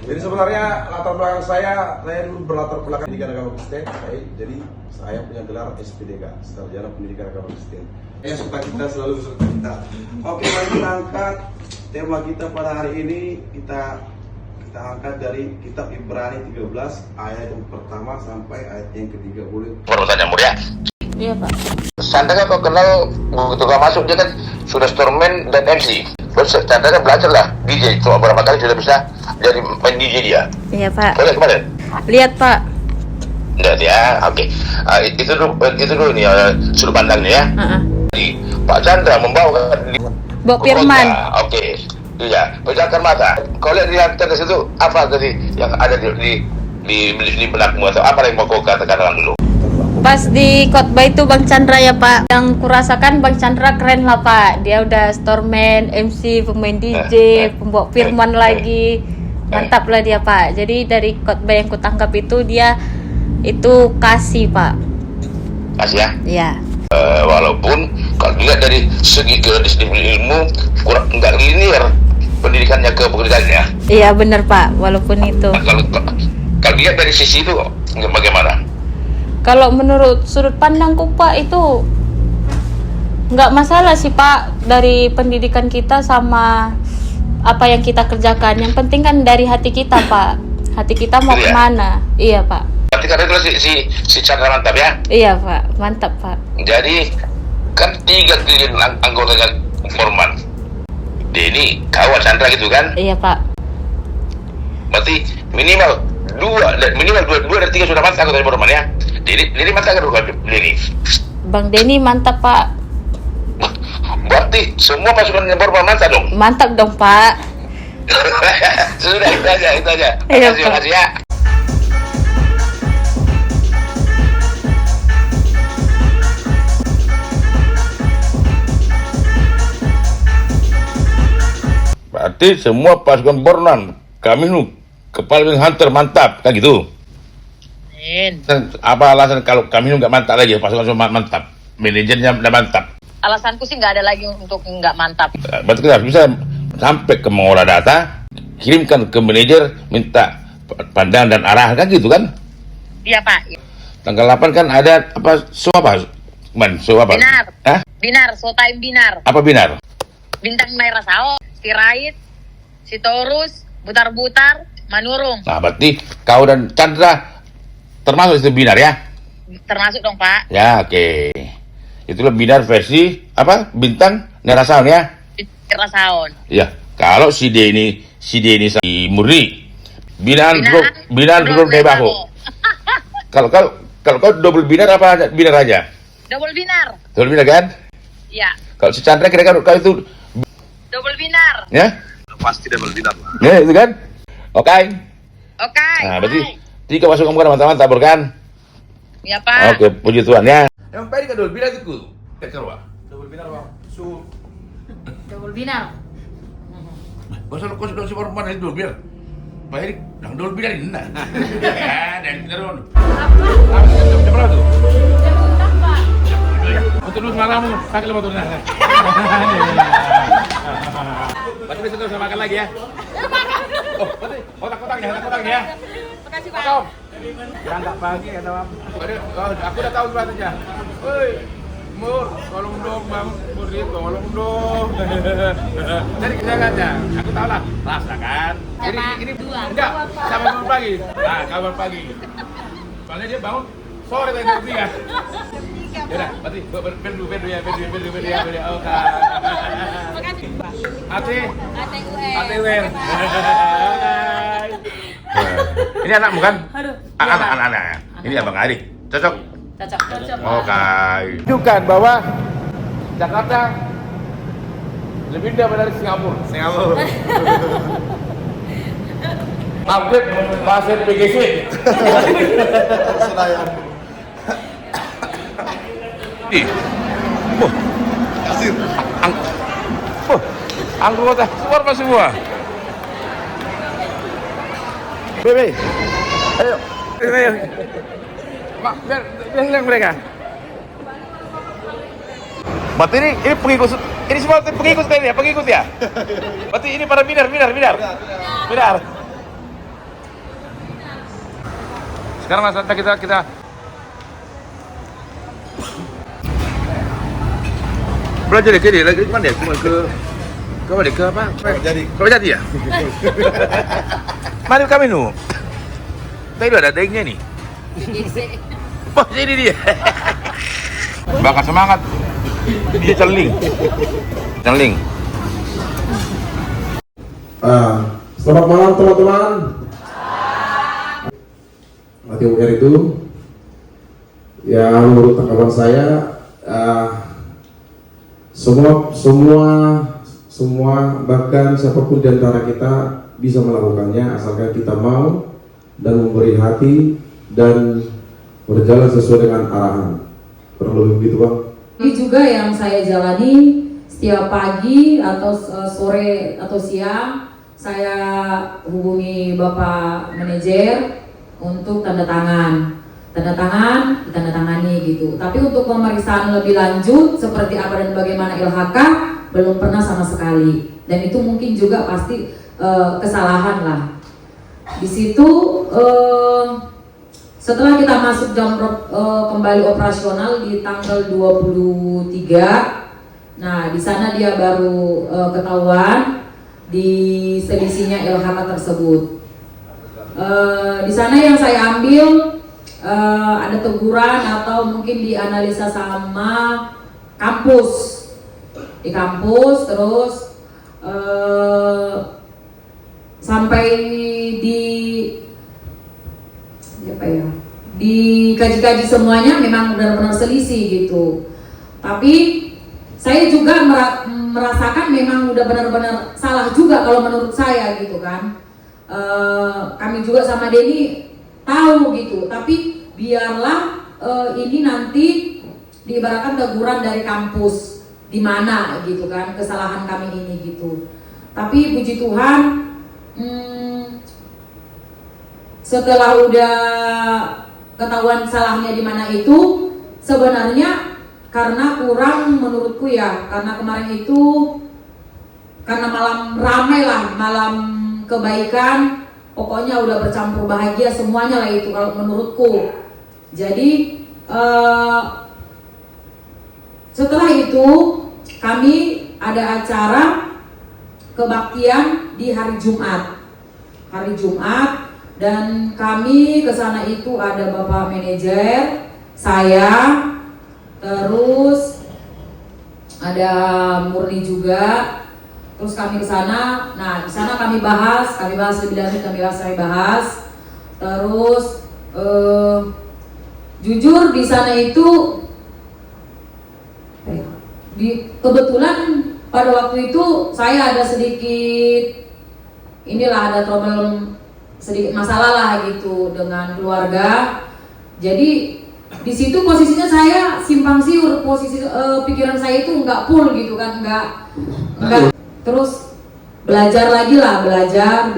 Jadi sebenarnya latar belakang saya dulu berlatar belakang pendidikan agama Kristen. Jadi saya punya gelar SPDK, Sarjana Pendidikan Agama Kristen. Suka kita selalu suka kita. Oke, mari kita angkat tema kita pada hari ini. Kita angkat dari kitab Ibrani 13 ayat yang pertama sampai ayat yang ketiga. Boleh? Urusan yang mulia. Iya Pak. Chandra kau kenal begitu kau masuk dia kan sudah storeman dan MC. Terus Chandra belajar lah DJ. Cuma beberapa kali sudah bisa jadi main DJ dia. Iya Pak. Boleh kemarin? Lihat Pak. Lihat ya, oke. Itu dulu nih sudut pandangnya ya. Jadi, Pak Chandra membawa Bawa firman. Oke. Iya, pejamkan mata. Kau lihat di lantai situ apa tadi yang ada di benakmu atau apa yang mau kau katakan dulu? Pas di khotbah itu Bang Chandra ya Pak. Yang kurasakan Bang Chandra keren lah Pak. Dia udah storeman, MC, pemain DJ, pembawa firman lagi. Mantap lah dia Pak. Jadi dari khotbah yang kutangkap itu dia itu kasih Pak. Kasih ya? Iya. Walaupun kalau dilihat dari segi disiplin ilmu kurang nggak linear pendidikannya ke pekerjaannya. Iya benar Pak. Walaupun itu. Nah, kalau dilihat dari sisi itu bagaimana? Kalau menurut sudut pandangku Pak itu nggak masalah sih Pak dari pendidikan kita sama apa yang kita kerjakan. Yang penting kan dari hati kita Pak. Hati kita mau kemana? Iya Pak. Berarti karena itu si Chandra mantap ya? Iya Pak, mantap Pak. Jadi kan 3 klien anggotanya Forman. Denny, kau Chandra gitu kan? Iya Pak. Berarti minimal dua dari 3 sudah mantap anggotanya Forman ya? Denny mantap kan bukan Denny? Bang Denny mantap Pak. Berarti semua pasukan Forman mantap dong? Mantap dong Pak. Sudah itu aja. Iya, Terima kasih ya. Berarti semua pasukan Bornan, kami kepala hunter mantap, kan gitu? Apa alasan kalau kami nggak mantap lagi, pasukan semua mantap, manajernya udah mantap? Alasanku sih nggak ada lagi untuk nggak mantap. Berarti kita bisa sampai ke mengolah data, kirimkan ke manajer, minta pandangan dan arah, kan gitu kan? Iya Pak. Tanggal 8 kan ada apa? Show apa? Binar. Hah? Binar, showtime binar. Apa binar? Bintang Naira Sao, si Rait, si Taurus, Butar-Butar, Manurung. Nah, berarti kau dan Chandra termasuk itu binar ya? Termasuk dong Pak. Ya, oke. Itulah binar versi apa? Bintang Naira Sao ya? Naira Sao. Iya. Kalau si Denny si Murni, binar dulu Debaho. Kalau kau double binar apa binar aja? Double binar. Double binar kan? Iya. Kalau si Chandra kira-kira kau itu Double binar. ya? Pasti double binar lah. Ya, itu kan? Oke. Oke. Nah, berarti 3 pasukan bukan mantap-mantap, kan? Iya Pak. Oke, puji Tuhan ya. Yang tadi kan double binar itu. Double binar bang. Double binar. Pasal kau sudah si Forman itu double binar. Pak Erik, yang double binar ini nah. Ya, dan binar dong. Jam berapa tuh? Jam 4 Pak. Betul dulu semalam, pakai lima turun. Berarti besok kita makan lagi ya? Oh, berarti kotak-kotaknya ya? Makasih Pak. Tom. Berangkat pagi ya, Tom. Aku udah tahu sebenarnya. Woi, Mur, tolong dong Bang, Mur tolong dong. Jadi kejahatannya, aku tahu lah, rasa kan. Jadi ini enggak, sama bangun pagi. Nah, kabar pagi. Soalnya dia bangun sore tadi kerja kan. Ya udah, berarti bedu ya. Oke. Makasih Pak. ATW. Ini anak bukan? Aduh. Anak. Ini Abang Ari. Cocok. Cocok. Oke. Tunjukkan bahwa Jakarta lebih indah dari Singapura. Upgrade pasir PGC. Kasir. Anggota Forman semua. Bebe. Ayo. Mak, biar mereka. Berarti ini semua pengikut ya? Berarti ini para binar. Sekarang Mas Anta kita belajar ke dia lagi mana ya? Cuma ke mana ke apa? Jadi ya? Mari kami nu. Tadi ada dagingnya nih. Oh, jadi dia. Bakar semangat. Di celing. Selamat malam teman-teman. ATUR itu ya menurut tanggapan saya semua bahkan siapapun di antara kita bisa melakukannya asalkan kita mau dan memberi hati dan berjalan sesuai dengan arahan. Kurang lebih begitu, Bang. Ini juga yang saya jalani setiap pagi atau sore atau siang saya hubungi Bapak manajer untuk tanda tangan, ditandatangani gitu. Tapi untuk pemeriksaan lebih lanjut seperti apa dan bagaimana LHK belum pernah sama sekali. Dan itu mungkin juga pasti kesalahan lah. Di situ setelah kita masuk jam kembali operasional di tanggal 23, nah di sana dia baru ketahuan di selisihnya LHK tersebut. Di sana yang saya ambil ada teguran atau mungkin dianalisa sama kampus di kampus, terus sampai dikaji-kaji semuanya memang benar-benar selisih gitu. Tapi saya juga merasakan memang udah benar-benar salah juga kalau menurut saya gitu kan. Kami juga sama Denny tahu gitu, tapi biarlah ini nanti diibaratkan teguran dari kampus di mana gitu kan kesalahan kami ini gitu. Tapi puji Tuhan setelah udah ketahuan salahnya di mana itu sebenarnya karena kurang menurutku ya, karena kemarin itu karena malam ramai lah, malam kebaikan, pokoknya udah bercampur bahagia semuanya lah itu kalau menurutku. Jadi setelah itu kami ada acara kebaktian di hari Jumat dan kami ke sana itu ada Bapak manajer, saya, terus ada Murni juga. Terus kami ke sana. Nah, di sana kami bahas lebih lanjut, kami bahas. Terus jujur di sana itu kebetulan pada waktu itu saya ada sedikit ada trouble, sedikit masalah lah gitu dengan keluarga. Jadi di situ posisinya saya simpang siur, posisi pikiran saya itu nggak full gitu kan, nggak. Terus belajar lagi lah, belajar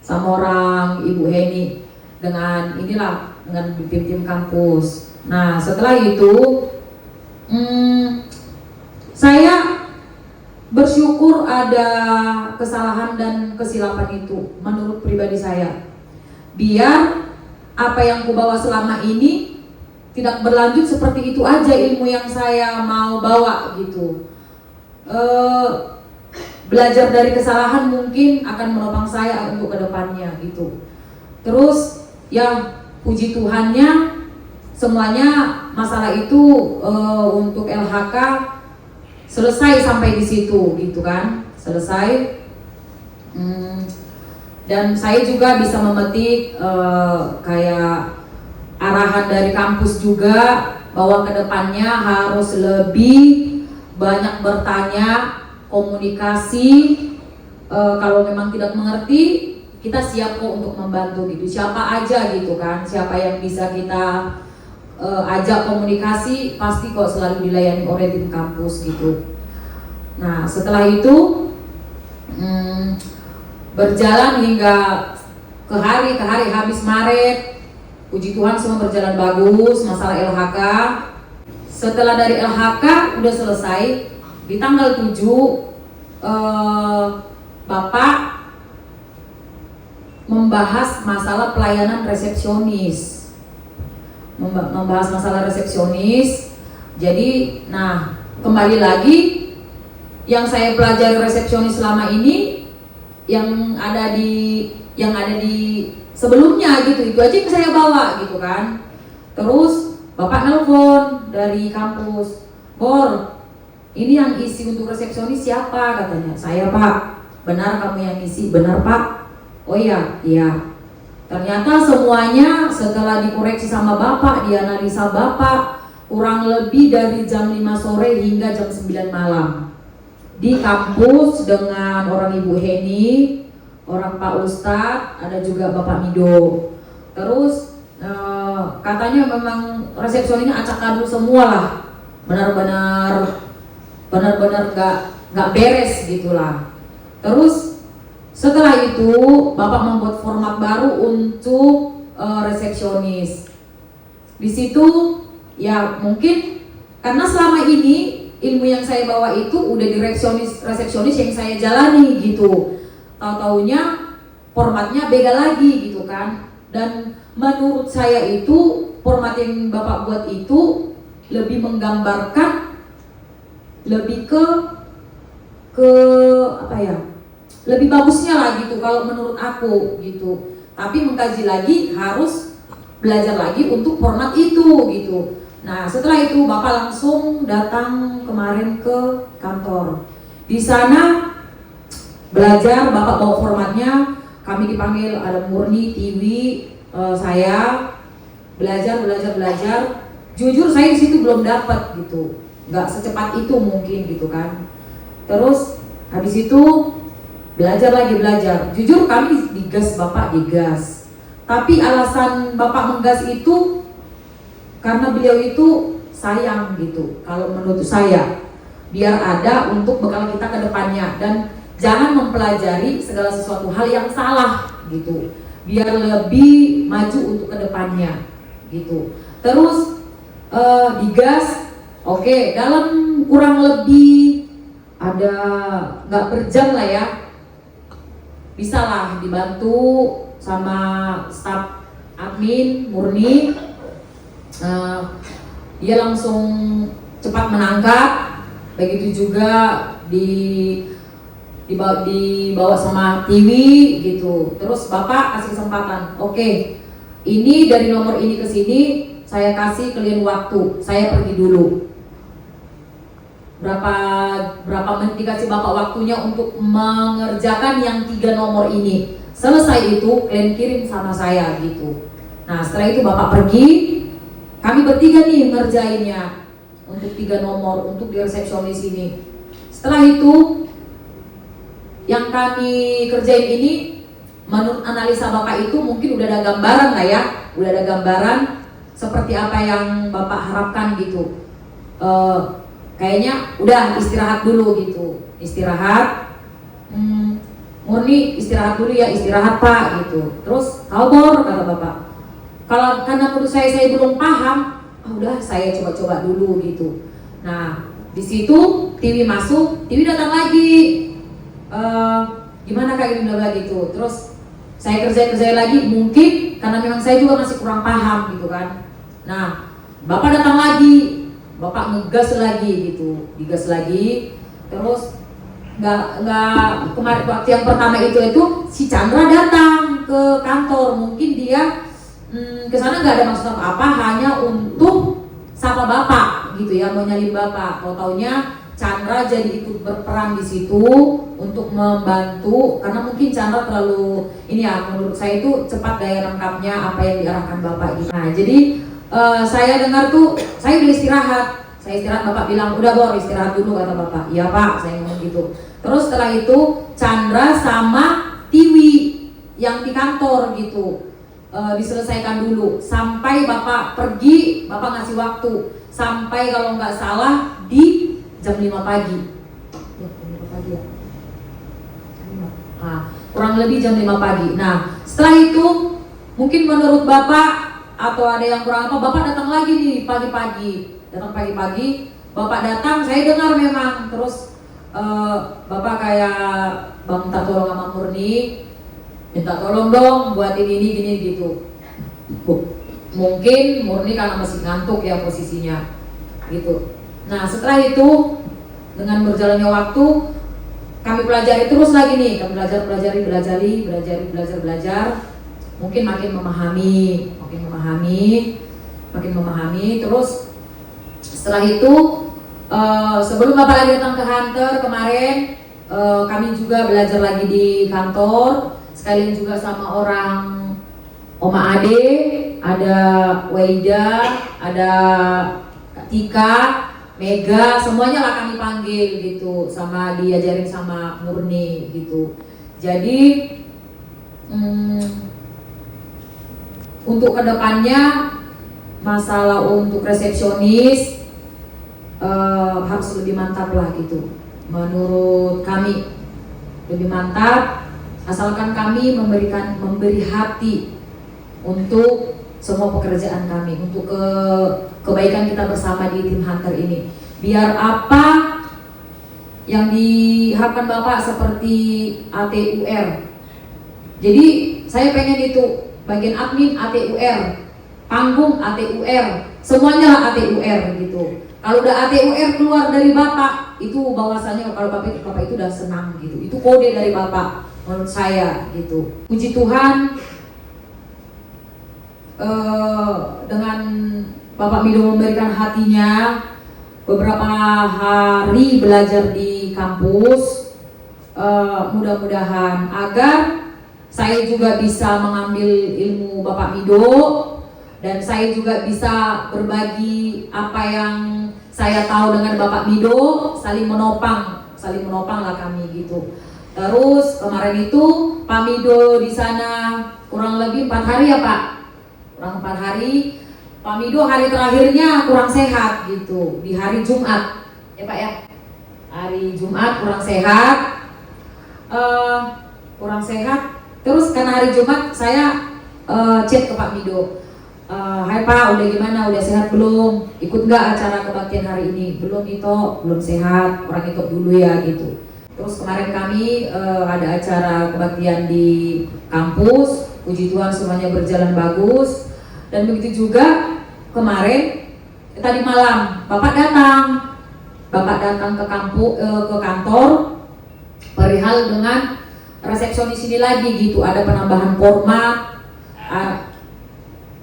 sama orang Ibu Heni dengan tim kampus. Nah setelah itu saya bersyukur ada kesalahan dan kesilapan itu menurut pribadi saya, biar apa yang kubawa selama ini tidak berlanjut seperti itu aja ilmu yang saya mau bawa gitu. Belajar dari kesalahan mungkin akan menopang saya untuk kedepannya gitu. Terus ya puji Tuhannya semuanya masalah itu untuk LHK selesai sampai di situ gitu kan, selesai. Dan saya juga bisa memetik kayak arahan dari kampus juga bahwa kedepannya harus lebih banyak bertanya, komunikasi. Kalau memang tidak mengerti, kita siap kok untuk membantu gitu. Siapa aja gitu kan, siapa yang bisa kita ajak komunikasi, pasti kok selalu dilayani oleh tim kampus gitu. Nah setelah itu berjalan hingga ke hari habis Maret, puji Tuhan semua berjalan bagus masalah LHK. Setelah dari LHK udah selesai, di tanggal 7 Bapak membahas masalah pelayanan resepsionis. Membahas masalah resepsionis. Jadi, nah, kembali lagi yang saya pelajari resepsionis selama ini yang ada di sebelumnya gitu, itu aja yang saya bawa gitu kan. Terus bapak nelpon dari kampus, Bor, ini yang isi untuk resepsionis siapa? Katanya, saya pak. Benar kamu yang isi? Benar pak. Oh iya, iya. Ternyata semuanya setelah dikoreksi sama bapak, dianalisa bapak, kurang lebih dari jam 5 sore hingga jam 9 malam di kampus dengan orang Ibu Heni, orang Pak Ustadz, ada juga Bapak Mido. Terus katanya memang resepsionisnya acak adul semua lah, benar-benar nggak beres gitulah. Terus setelah itu Bapak membuat format baru untuk resepsionis. Di situ ya mungkin karena selama ini ilmu yang saya bawa itu udah di resepsionis yang saya jalani gitu. Tahu-taunya formatnya beda lagi gitu kan. Dan menurut saya itu format yang Bapak buat itu lebih menggambarkan, lebih ke apa ya? Lebih bagusnya lah gitu kalau menurut aku gitu. Tapi mengkaji lagi harus belajar lagi untuk format itu gitu. Nah setelah itu Bapak langsung datang kemarin ke kantor. Di sana belajar, Bapak bawa formatnya, kami dipanggil ada Murni, Tiwi, saya belajar. Jujur saya di situ belum dapat gitu, nggak secepat itu mungkin gitu kan. Terus habis itu belajar. Jujur kami digas, Bapak digas. Tapi alasan Bapak menggas itu karena beliau itu sayang gitu. Kalau menurut saya, biar ada untuk bekal kita ke depannya dan jangan mempelajari segala sesuatu hal yang salah gitu. Biar lebih maju untuk ke depannya gitu. Terus digas, oke, dalam kurang lebih ada nggak berjam lah ya. Bisa lah dibantu sama staf admin Murni, dia langsung cepat menangkap. Begitu juga dibawa sama Tiwi gitu. Terus Bapak kasih kesempatan, oke, ini dari nomor ini ke sini saya kasih kalian waktu, saya pergi dulu. Berapa menit dikasih Bapak waktunya untuk mengerjakan yang 3 nomor ini. Selesai itu kalian kirim sama saya gitu. Nah setelah itu Bapak pergi, kami bertiga nih ngerjainnya untuk 3 nomor untuk di resepsionis ini. Setelah itu yang kami kerjain ini menurut analisa Bapak itu mungkin udah ada gambaran lah ya, udah ada gambaran seperti apa yang Bapak harapkan gitu. Kayaknya udah istirahat dulu gitu, istirahat. Murni istirahat dulu ya, istirahat Pak gitu. Terus Bor, kata Bapak, kalau karena menurut saya belum paham, udah saya coba-coba dulu gitu. Nah di situ Tiwi masuk, Tiwi datang lagi, gimana Kak ini bilang gitu. Terus saya kerjain lagi, mungkin karena memang saya juga masih kurang paham gitu kan. Nah Bapak datang lagi, Bapak ngegas lagi gitu, digas lagi. Terus nggak kemarin waktu yang pertama itu si Chandra datang ke kantor, mungkin dia kesana nggak ada maksud apa-apa, hanya untuk sama Bapak gitu ya, mau nyalin Bapak. Kalau taunya Chandra jadi ikut berperan di situ untuk membantu, karena mungkin Chandra terlalu ini ya, menurut saya itu cepat daya lengkapnya apa yang diarahkan Bapak gitu. Nah jadi saya dengar tuh, saya udah istirahat, Bapak bilang udah Bor istirahat dulu, kata Bapak. Iya Pak, saya ngomong gitu. Terus setelah itu Chandra sama Tiwi yang di kantor gitu diselesaikan dulu sampai Bapak pergi. Bapak ngasih waktu sampai kalau nggak salah di jam 5 pagi. Ya, jam 5 pagi ya. Nah, kurang lebih jam 5 pagi. Nah, setelah itu mungkin menurut Bapak atau ada yang kurang apa, Bapak datang lagi nih pagi-pagi. Bapak datang, saya dengar memang. Terus Bapak kayak Bang minta tolong sama Murni, minta tolong dong buat ini gini gitu. Mungkin murni karena masih ngantuk ya posisinya gitu. Nah setelah itu dengan berjalannya waktu kami pelajari terus lagi nih, kami belajar, mungkin makin memahami. Terus setelah itu sebelum Bapak lagi datang ke Hunter kemarin, kami juga belajar lagi di kantor, sekalian juga sama orang Oma Ade, ada Waida, ada Kak Tika, Mega, semuanya lah kami panggil gitu, sama diajarin sama Murni gitu. Jadi untuk kedepannya masalah untuk resepsionis harus lebih mantap lah gitu. Menurut kami lebih mantap, asalkan kami memberi hati untuk semua pekerjaan kami, untuk kebaikan kita bersama di tim Hunter ini. Biar apa yang diharapkan Bapak seperti ATUR. Jadi saya pengen itu bagian admin ATUR, panggung ATUR, semuanya lah ATUR gitu. Kalau udah ATUR keluar dari Bapak, itu bahwasanya kalau Bapak itu udah senang gitu. Itu kode dari Bapak menurut saya gitu. Puji Tuhan, dengan Bapak Mido memberikan hatinya, beberapa hari belajar di kampus, mudah-mudahan agar saya juga bisa mengambil ilmu Bapak Mido, dan saya juga bisa berbagi apa yang saya tahu dengan Bapak Mido, saling menopang lah kami gitu. Terus kemarin itu Pak Mido di sana kurang lebih 4 hari ya Pak, kurang 4 hari. Pak Mido hari terakhirnya kurang sehat gitu, di hari Jumat ya Pak ya, hari Jumat kurang sehat. Terus karena hari Jumat saya chat ke Pak Mido, hai Pak, udah gimana, udah sehat belum? Ikut nggak acara kebaktian hari ini? Belum Ito, belum sehat, orang Ito dulu ya gitu. Terus kemarin kami ada acara kebaktian di kampus, puji Tuhan semuanya berjalan bagus. Dan begitu juga kemarin, tadi malam Bapak datang ke kantor perihal dengan resepsionis ini lagi gitu, ada penambahan format,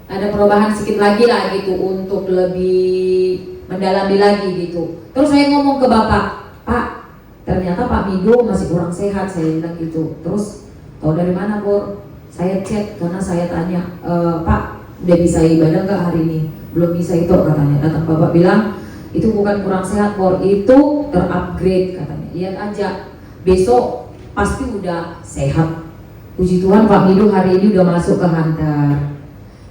ada perubahan sedikit lagi lah gitu untuk lebih mendalami lagi gitu. Terus saya ngomong ke Bapak, Pak, ternyata Pak Mido masih kurang sehat, saya bilang gitu. Terus tahu dari mana Bor? Saya chat karena saya tanya, Pak, udah bisa ibadah nggak hari ini? Belum bisa itu katanya. Datang Bapak bilang, itu bukan kurang sehat Bor, itu terupgrade katanya. Lihat aja, besok pasti udah sehat. Puji Tuhan Pak Mido hari ini udah masuk ke Hunter.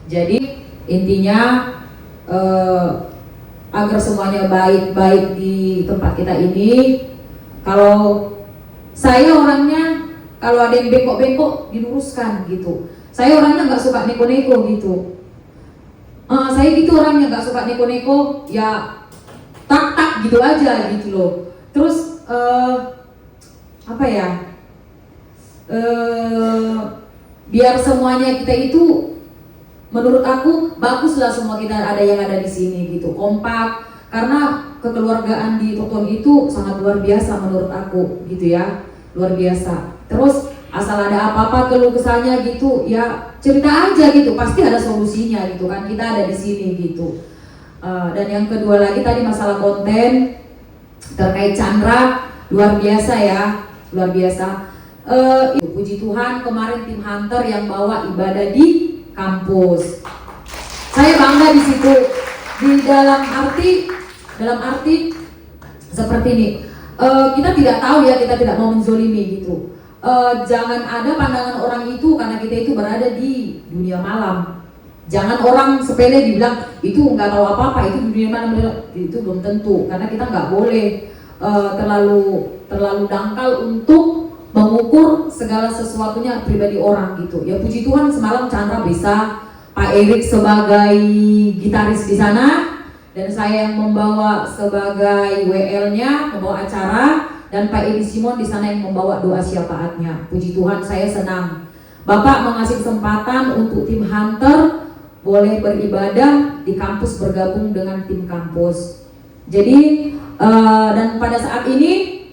Jadi intinya agar semuanya baik-baik di tempat kita ini. Kalau saya orangnya, kalau ada yang bengkok-bengkok diluruskan gitu. Saya orangnya nggak suka neko-neko gitu. Saya gitu orangnya nggak suka neko-neko, ya tak gitu aja gitu loh. Terus apa ya? Biar semuanya kita itu, menurut aku baguslah semua kita ada yang ada di sini gitu, kompak, karena kekeluargaan di Toton itu sangat luar biasa menurut aku gitu ya, luar biasa. Terus asal ada apa-apa keluh kesahnya gitu ya cerita aja gitu, pasti ada solusinya gitu kan, kita ada di sini gitu. Dan yang kedua lagi tadi masalah konten terkait Chandra, luar biasa ya, luar biasa. Puji Tuhan kemarin tim Hunter yang bawa ibadah di kampus. Saya bangga di situ. Di dalam arti seperti ini. Kita tidak tahu ya, kita tidak mau menzolimi gitu. Jangan ada pandangan orang itu karena kita itu berada di dunia malam. Jangan orang sepele dibilang itu nggak tahu apa-apa, itu dunia malam, itu belum tentu. Karena kita nggak boleh terlalu dangkal untuk mengukur segala sesuatunya pribadi orang gitu. Ya puji Tuhan semalam Chandra bisa, Pak Erik sebagai gitaris di sana, dan saya yang membawa sebagai WL-nya, membawa acara, dan Pak Edi Simon di sana yang membawa doa syafaatnya. Puji Tuhan saya senang. Bapak mengasih kesempatan untuk tim Hunter boleh beribadah di kampus, bergabung dengan tim kampus. Jadi dan pada saat ini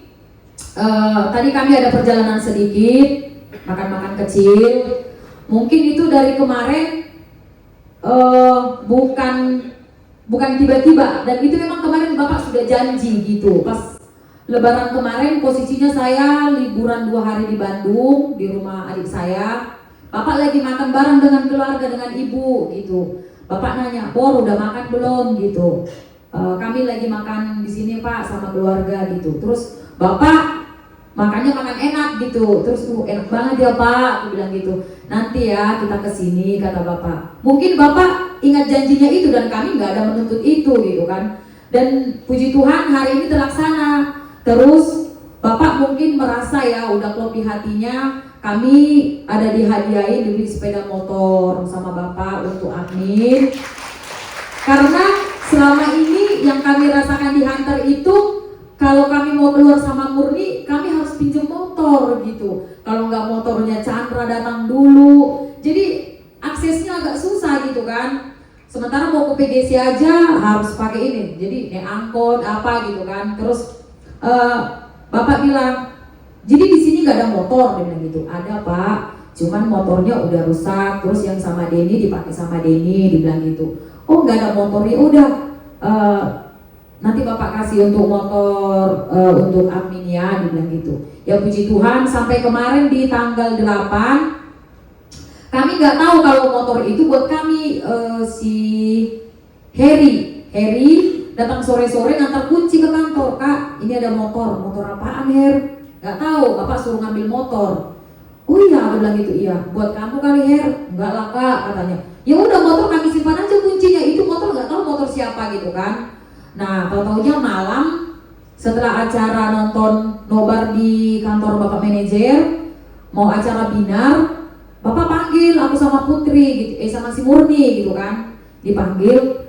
tadi kami ada perjalanan sedikit, makan-makan kecil. Mungkin itu dari kemarin bukan tiba-tiba, dan itu memang kemarin Bapak sudah janji gitu. Pas Lebaran kemarin posisinya saya liburan 2 hari di Bandung di rumah adik saya. Bapak lagi makan bareng dengan keluarga, dengan ibu gitu. Bapak nanya, "Bor, udah makan belum?" gitu. Kami lagi makan di sini Pak sama keluarga gitu. Terus Bapak makannya makan enak gitu. Terus enak banget ya Pak, aku bilang gitu. "Nanti ya kita kesini," kata Bapak. Mungkin Bapak ingat janjinya itu dan kami nggak ada menuntut itu gitu kan. Dan puji Tuhan hari ini terlaksana. Terus Bapak mungkin merasa ya udah klop di hatinya, kami ada dihadiahin dibeli sepeda motor sama Bapak untuk admin. Karena selama ini yang kami rasakan di Hunter itu, kalau kami mau keluar sama Murni, kami harus pinjam motor gitu. Kalau nggak motornya Chandra datang dulu, jadi aksesnya agak susah gitu kan. Sementara mau ke PGC aja harus pakai ini, jadi naik angkot apa gitu kan. Terus Bapak bilang, "Jadi di sini nggak ada motor?" Dia bilang gitu. "Ada Pak, cuman motornya udah rusak. Terus yang sama Denny dipakai sama Denny," dibilang gitu. "Oh nggak ada motor ya udah. Nanti Bapak kasih untuk motor untuk admin ya," dibilang gitu. Ya puji Tuhan sampai kemarin di tanggal 8 kami nggak tahu kalau motor itu buat kami. Si Harry datang sore-sore ngantar kunci ke kantor. "Kak, ini ada motor apaan Her?" "Nggak tahu, Bapak suruh ngambil motor." "Oh iya," aku bilang gitu. "Iya, buat kamu kali Her." "Enggak lah Kak," katanya. "Ya udah motor kami simpan aja kuncinya, itu motor nggak tahu motor siapa gitu kan." Nah, tahu-taunya malam setelah acara nonton nobar di kantor Bapak manajer, mau acara binar, Bapak panggil aku sama Putri gitu, sama si Murni gitu kan. Dipanggil,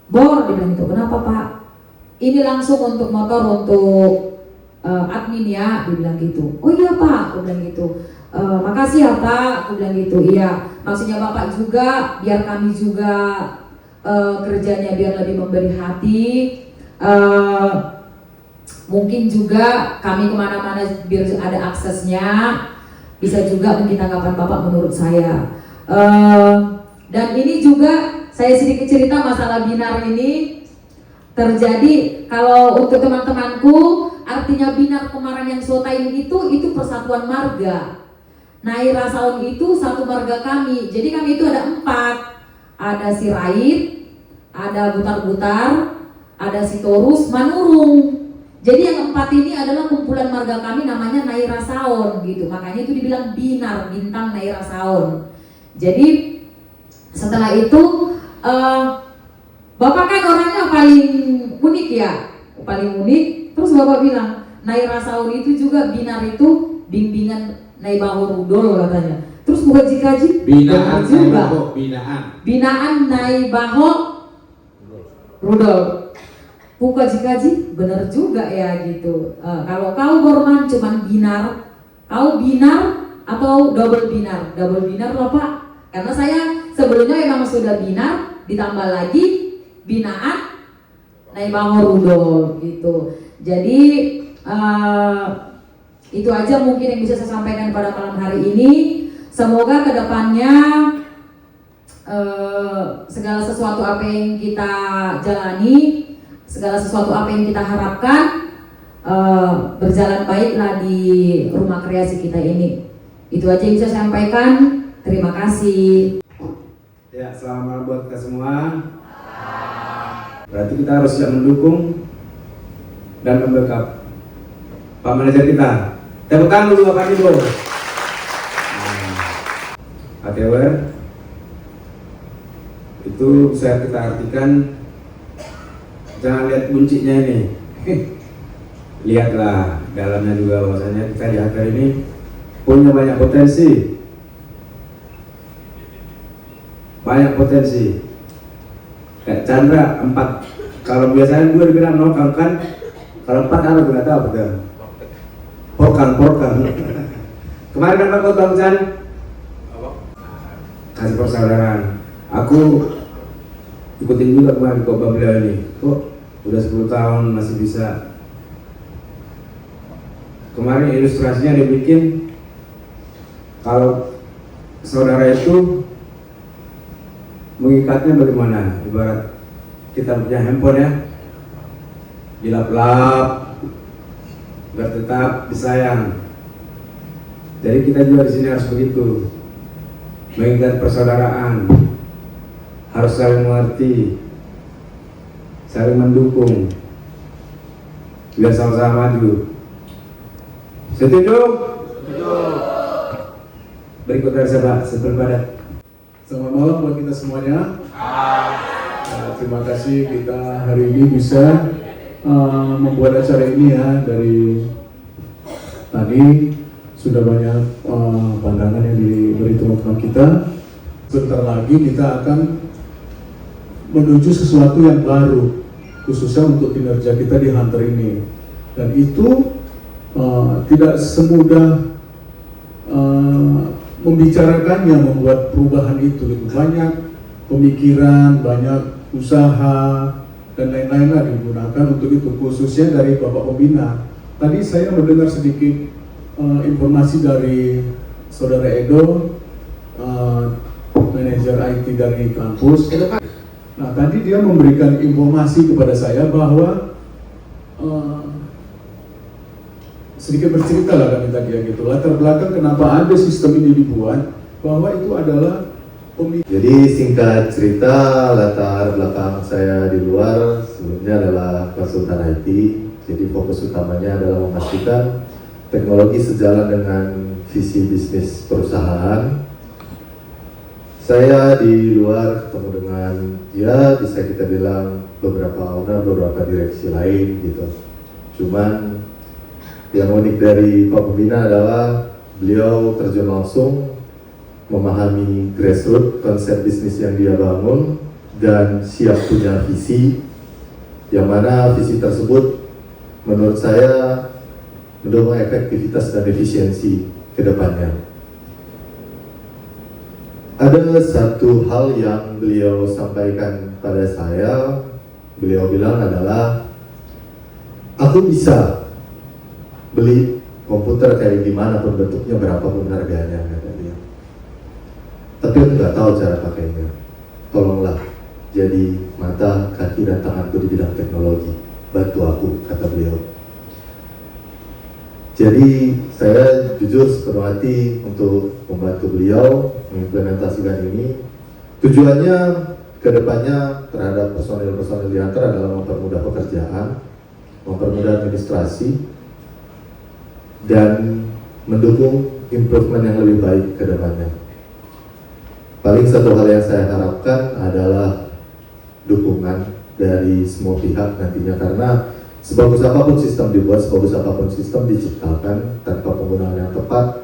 "Bor," dia bilang gitu. "Kenapa Pak?" "Ini langsung untuk motor untuk admin ya," dia bilang gitu. "Oh iya Pak," aku bilang gitu. "Makasih ya Pak," aku bilang gitu. "Iya, maksudnya Bapak juga biar kami juga kerjanya biar lebih memberi hati. Mungkin juga kami kemana-mana biar ada aksesnya, bisa juga mungkin tanggapan Bapak menurut saya." Dan ini juga saya sedikit cerita masalah binar ini terjadi. Kalau untuk teman-temanku, artinya binar kemarin yang Sotaim itu persatuan marga. Naira Saun itu satu marga kami. Jadi kami itu ada 4. Ada si Rait, ada Butar-Butar, ada si Torus, Manurung. Jadi yang 4 ini adalah kumpulan marga kami namanya Naira Saun gitu. Makanya itu dibilang binar, bintang Naira Saun. Jadi setelah itu Bapak kan orangnya paling unik ya, paling unik. Terus Bapak bilang Naira Saun itu juga binar itu bimbingan Naibaho Rudol katanya. Terus bukan jikaji Binaan juga. Binaan Naibaho Rudol. Buka jikaji bener juga ya gitu. Kalau kau Borman cuman binar, kau binar atau double binar? Double binar loh Pak. Karena saya sebelumnya memang sudah binar, ditambah lagi binaan Naibaho Rudol gitu. Jadi itu aja mungkin yang bisa saya sampaikan pada malam hari ini. Semoga kedepannya segala sesuatu apa yang kita jalani, segala sesuatu apa yang kita harapkan berjalan baiklah di rumah kreasi kita ini. Itu aja yang bisa saya sampaikan. Terima kasih. Ya, selamat malam buat kita semua. Berarti kita harus siap mendukung dan membackup Pak Manajer kita. Tepuk tangan dulu Bapak Ibu. ATWR itu bisa kita artikan, jangan lihat kuncinya ini. Lihatlah dalamnya juga, bahwasanya kita di ATWR ini punya banyak potensi. Kayak Chandra 4, kalau biasanya 2 dibilang nokang kan, kalau 4 apa nggak tahu betul. Porkan. Kemarin apa kok Bang Chan? Kasih persaudaraan. Aku ikutin juga kemarin khotbah beliau ini. Kok udah 10 tahun masih bisa. Kemarin ilustrasinya dia bikin kalau saudara itu mengikatnya bagaimana? Ibarat kita punya handphone ya, dilap-lap biar tetap disayang. Jadi kita juga di sini harus begitu, mengikat persaudaraan, harus saling mengerti, saling mendukung, biar sama-sama maju. Setuju? Berikut dari saya, sebelum padat. Selamat malam buat kita semuanya. Terima kasih kita hari ini bisa membuat acara ini ya. Dari tadi sudah banyak pandangan yang diberi teman-teman kita. Sebentar lagi kita akan menuju sesuatu yang baru, khususnya untuk kinerja kita di Hunter ini. Dan itu tidak semudah membicarakannya, membuat perubahan itu. Banyak pemikiran, banyak usaha dan lain-lain lah digunakan untuk itu, khususnya dari Bapak Pembina. Tadi saya mendengar sedikit informasi dari Saudara Edo, manajer IT dari kampus. Nah, tadi dia memberikan informasi kepada saya bahwa sedikit bercerita lah kami tadi ya gitu, latar belakang kenapa ada sistem ini dibuat, bahwa itu adalah Jadi singkat cerita, latar belakang saya di luar sebelumnya adalah konsultan IT. Jadi fokus utamanya adalah memastikan teknologi sejalan dengan visi bisnis perusahaan. Saya di luar ketemu dengan ya bisa kita bilang beberapa owner, beberapa direksi lain gitu. Cuman yang unik dari Pak Pembina adalah beliau terjun langsung memahami grassroots konsep bisnis yang dia bangun dan siap punya visi, yang mana visi tersebut menurut saya mendorong efektivitas dan efisiensi ke depannya. Ada satu hal yang beliau sampaikan pada saya, beliau bilang adalah, aku bisa beli komputer kayak gimana pun bentuknya, berapapun harganya, kata dia. Tapi aku nggak tahu cara pakainya. Tolonglah jadi mata, kaki, dan tanganku di bidang teknologi. Bantu aku, kata beliau. Jadi saya jujur sepenuh hati untuk membantu beliau mengimplementasikan ini. Tujuannya kedepannya terhadap personil-personil di Hunter adalah mempermudah pekerjaan, mempermudah administrasi, dan mendukung improvement yang lebih baik ke depannya. Paling satu hal yang saya harapkan adalah dukungan dari semua pihak nantinya, karena sebagus apapun sistem dibuat, sebagus apapun sistem diciptakan tanpa penggunaan yang tepat,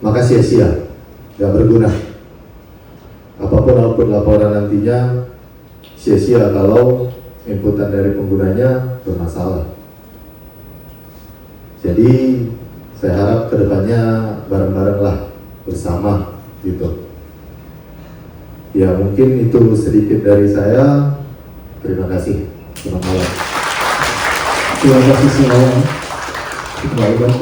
maka sia-sia, gak berguna. Apapun output laporan nantinya sia-sia kalau inputan dari penggunanya bermasalah. Jadi saya harap kedepannya bareng-bareng lah, bersama gitu. Ya mungkin itu sedikit dari saya. Terima kasih. Selamat malam. Terima kasih semua.